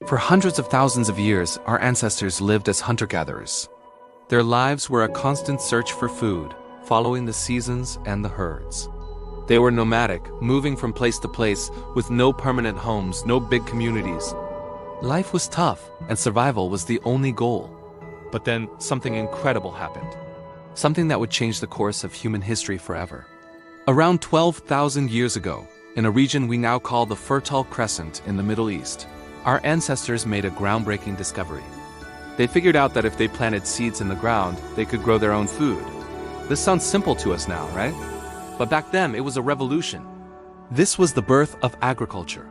For hundreds of thousands of years, our ancestors lived as hunter-gatherers. Their lives were a constant search for food, following the seasons and the herds. They were nomadic, moving from place to place, with no permanent homes, no big communities. Life was tough, and survival was the only goal. But then, something incredible happened. Something that would change the course of human history forever. Around 12,000 years ago, in a region we now call the Fertile Crescent in the Middle East, our ancestors made a groundbreaking discovery. They figured out that if they planted seeds in the ground, they could grow their own food. This sounds simple to us now, right? But back then, it was a revolution. This was the birth of agriculture.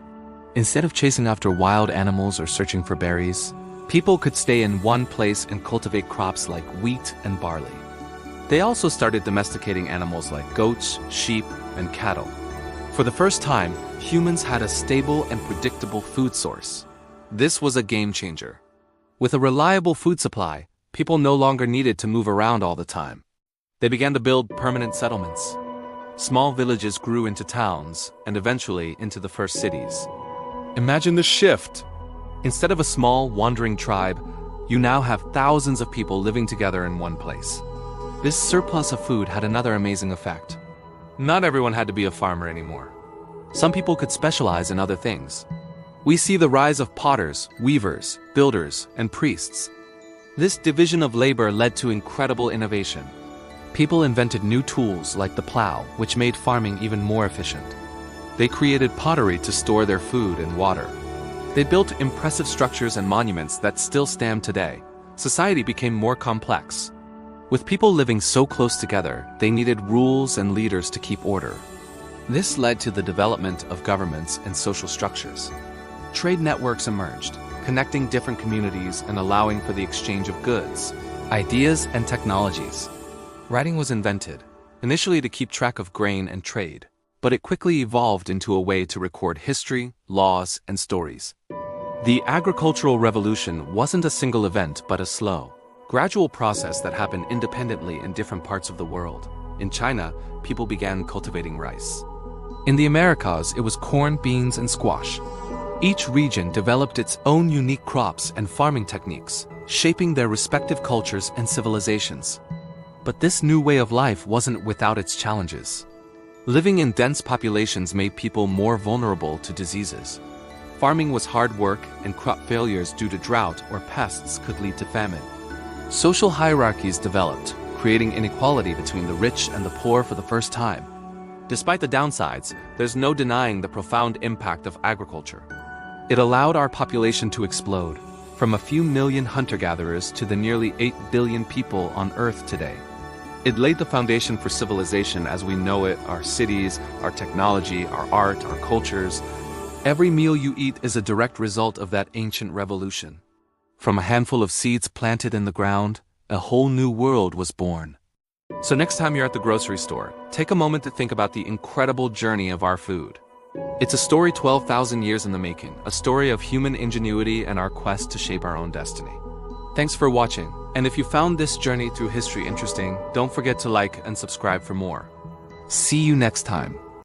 Instead of chasing after wild animals or searching for berries, people could stay in one place and cultivate crops like wheat and barley. They also started domesticating animals like goats, sheep, and cattle. For the first time, humans had a stable and predictable food source. This was a game changer. With a reliable food supply, people no longer needed to move around all the time. They began to build permanent settlements. Small villages grew into towns, and eventually into the first cities. Imagine the shift! Instead of a small, wandering tribe, you now have thousands of people living together in one place. This surplus of food had another amazing effect. Not everyone had to be a farmer anymore. Some people could specialize in other things. We see the rise of potters, weavers, builders, and priests. This division of labor led to incredible innovation. People invented new tools like the plow, which made farming even more efficient. They created pottery to store their food and water. They built impressive structures and monuments that still stand today. Society became more complex. With people living so close together, they needed rules and leaders to keep order. This led to the development of governments and social structures. Trade networks emerged, connecting different communities and allowing for the exchange of goods, ideas, and technologies. Writing was invented, initially to keep track of grain and trade, but it quickly evolved into a way to record history, laws, and stories. The agricultural revolution wasn't a single event, but a slow, gradual process that happened independently in different parts of the world. In China, people began cultivating rice. In the Americas, it was corn, beans, and squash. Each region developed its own unique crops and farming techniques, shaping their respective cultures and civilizations. But this new way of life wasn't without its challenges. Living in dense populations made people more vulnerable to diseases. Farming was hard work, and crop failures due to drought or pests could lead to famine. Social hierarchies developed, creating inequality between the rich and the poor for the first time. Despite the downsides, there's no denying the profound impact of agriculture. It allowed our population to explode, from a few million hunter-gatherers to the nearly 8 billion people on Earth today. It laid the foundation for civilization as we know it, our cities, our technology, our art, our cultures. Every meal you eat is a direct result of that ancient revolution. From a handful of seeds planted in the ground, a whole new world was born. So next time you're at the grocery store, take a moment to think about the incredible journey of our food. It's a story 12,000 years in the making, a story of human ingenuity and our quest to shape our own destiny. Thanks for watching, and if you found this journey through history interesting, don't forget to like and subscribe for more. See you next time.